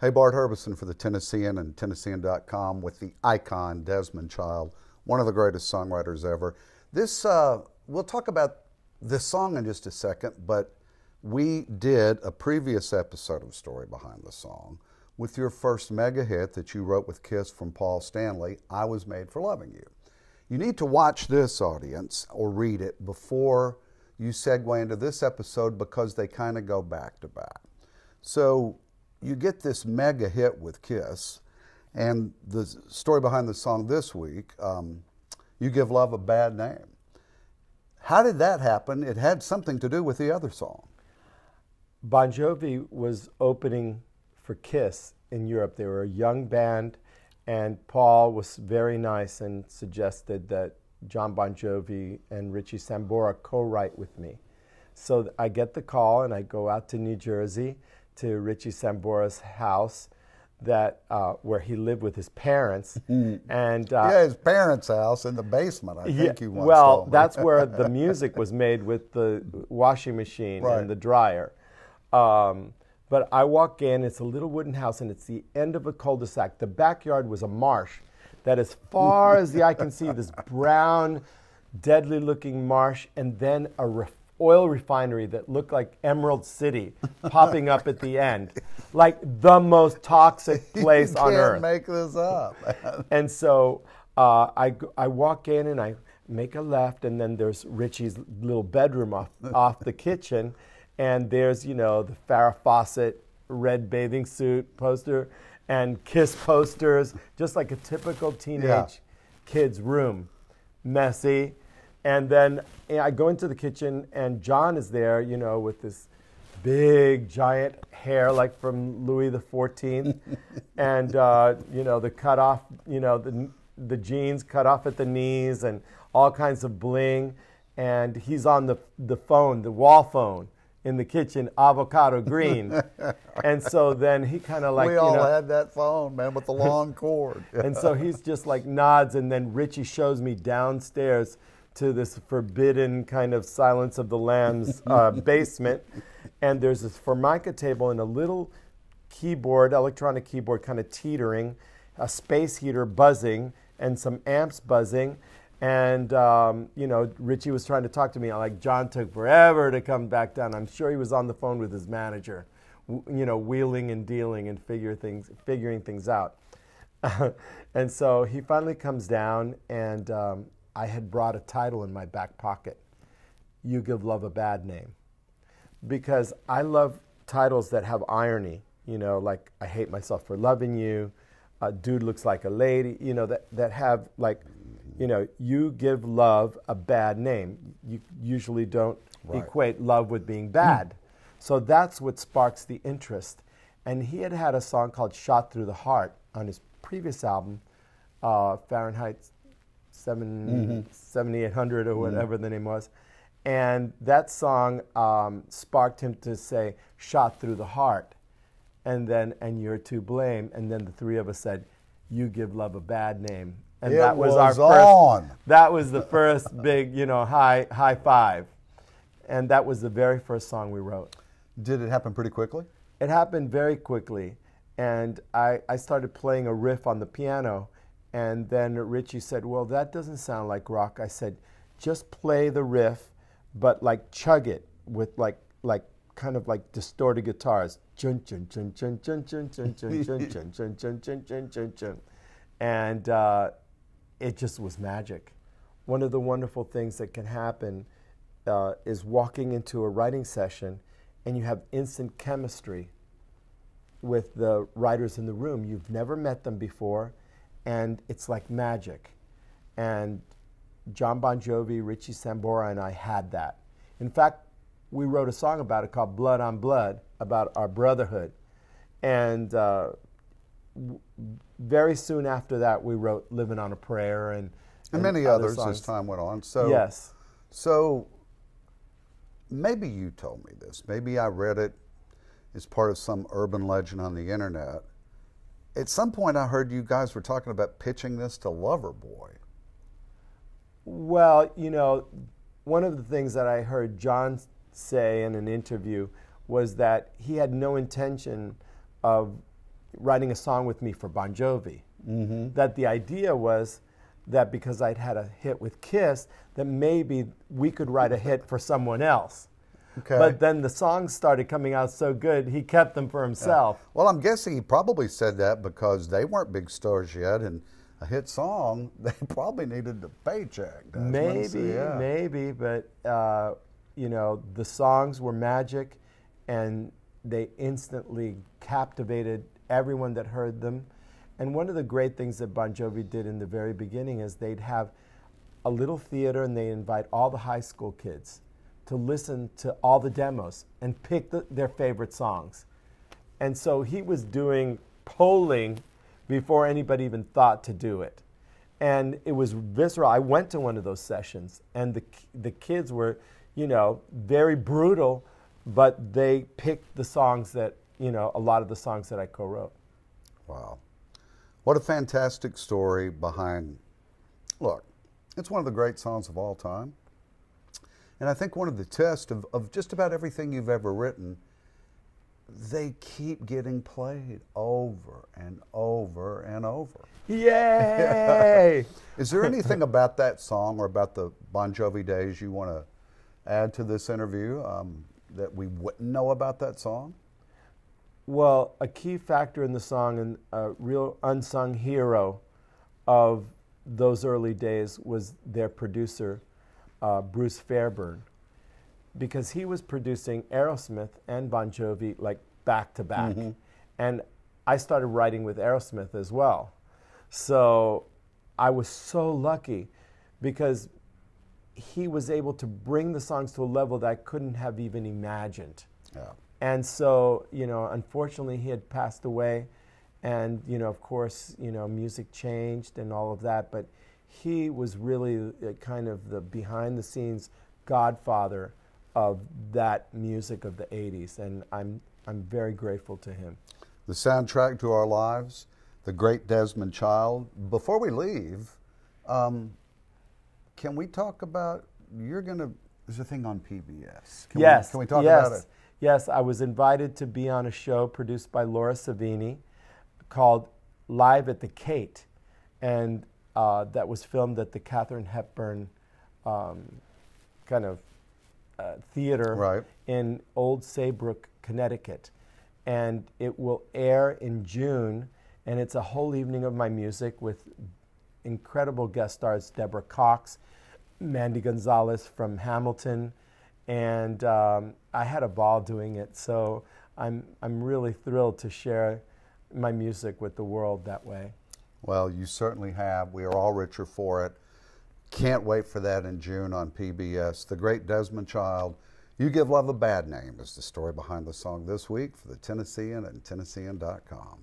Hey, Bart Herbison for the Tennessean and Tennessean.com with the icon Desmond Child, one of the greatest songwriters ever. We'll talk about this song in just a second, but we did a previous episode of Story Behind the Song with your first mega hit that you wrote with Kiss from Paul Stanley, I Was Made for Loving You. You need to watch this, audience, or read it before you segue into this episode because they kind of go back to back. So you get this mega hit with Kiss, and the story behind the song this week, You Give Love a Bad Name. How did that happen? It had something to do with the other song. Bon Jovi was opening for Kiss in Europe. They were a young band, and Paul was very nice and suggested that John Bon Jovi and Richie Sambora co-write with me. So I get the call, and I go out to New Jersey to Richie Sambora's house where he lived with his parents. And his parents' house in the basement, I think you once well, told me. that's where the music was made with the washing machine Right. and the dryer. But I walk in, it's a little wooden house, and it's the end of a cul-de-sac. The backyard was a marsh that as far as the eye can see, this brown, deadly-looking marsh, and then a oil refinery that looked like Emerald City popping up at the end. Like the most toxic place on earth. You can't make this up. And so I walk in and I make a left, and then there's Richie's little bedroom off the kitchen, and there's, the Farrah Fawcett red bathing suit poster and Kiss posters, just like a typical teenage kid's room. Messy. And then I go into the kitchen, and John is there, with this big, giant hair like from Louis XIV, and the cut off, the jeans cut off at the knees, and all kinds of bling. And he's on the phone, the wall phone in the kitchen, avocado green. And so then he kind of like, we all had that phone, man, with the long cord. And so he's just like nods, and then Richie shows me downstairs to this forbidden kind of Silence of the Lambs basement. And there's this Formica table and a little keyboard, electronic keyboard kind of teetering, a space heater buzzing, and some amps buzzing. And, Richie was trying to talk to me. Like, John took forever to come back down. I'm sure he was on the phone with his manager, wheeling and dealing and figuring things out. And so he finally comes down, and I had brought a title in my back pocket, You Give Love a Bad Name. Because I love titles that have irony, like I Hate Myself for Loving You, Dude Looks Like a Lady, that have like, you give love a bad name. You usually don't equate love with being bad. So that's what sparks the interest. And he had a song called Shot Through the Heart on his previous album, Fahrenheit 7800 or whatever the name was. And that song sparked him to say, Shot Through the Heart. And then, and you're to blame. And then the three of us said, You Give Love a Bad Name. And that was our first. That was the first big, high five. And that was the very first song we wrote. Did it happen pretty quickly? It happened very quickly. And I started playing a riff on the piano. And then Richie said, well, that doesn't sound like rock. I said, just play the riff, but like chug it with like kind of like distorted guitars. Chun chun chun chun chun chun chun chun chun chun chun chun chun chun chun chun. And it just was magic. One of the wonderful things that can happen is walking into a writing session and you have instant chemistry with the writers in the room. You've never met them before, and it's like magic. And John Bon Jovi, Richie Sambora, and I had that. In fact, we wrote a song about it called Blood on Blood, about our brotherhood. And very soon after that, we wrote Living on a Prayer and many others songs as time went on. So, yes. So maybe you told me this. Maybe I read it as part of some urban legend on the internet. At some point, I heard you guys were talking about pitching this to Loverboy. Well, one of the things that I heard John say in an interview was that he had no intention of writing a song with me for Bon Jovi. That the idea was that because I'd had a hit with Kiss, that maybe we could write a hit for someone else. Okay. But then the songs started coming out so good, he kept them for himself. Well, I'm guessing he probably said that because they weren't big stars yet, and a hit song, they probably needed the paycheck. Maybe, but you know, the songs were magic, and they instantly captivated everyone that heard them. And one of the great things that Bon Jovi did in the very beginning is they'd have a little theater, and they invite all the high school kids to listen to all the demos and pick their favorite songs. And so he was doing polling before anybody even thought to do it. And it was visceral. I went to one of those sessions, and the kids were, you know, very brutal, but they picked the songs that, you know, a lot of the songs that I co-wrote. Wow. What a fantastic story behind, look, it's one of the great songs of all time. And I think one of the tests of just about everything you've ever written, they keep getting played over and over and over. Yay! Is there anything about that song or about the Bon Jovi days you want to add to this interview that we wouldn't know about that song? Well, a key factor in the song and a real unsung hero of those early days was their producer, Bruce Fairbairn, because he was producing Aerosmith and Bon Jovi like back to back. And I started writing with Aerosmith as well. So I was so lucky because he was able to bring the songs to a level that I couldn't have even imagined. Yeah. And so, you know, unfortunately he had passed away, and, you know, of course, you know, music changed and all of that, but he was really kind of the behind the scenes godfather of that music of the 80s, and I'm very grateful to him. The soundtrack to our lives, the great Desmond Child. Before we leave, can we talk about, there's a thing on PBS. Can we talk about it? Yes, I was invited to be on a show produced by Laura Savini called Live at the Kate, and that was filmed at the Katharine Hepburn theater in Old Saybrook, Connecticut. And it will air in June, and it's a whole evening of my music with incredible guest stars, Deborah Cox, Mandy Gonzalez from Hamilton, and I had a ball doing it. So I'm really thrilled to share my music with the world that way. Well, you certainly have. We are all richer for it. Can't wait for that in June on PBS. The great Desmond Child, You Give Love a Bad Name, is the story behind the song this week for the Tennessean and Tennessean.com.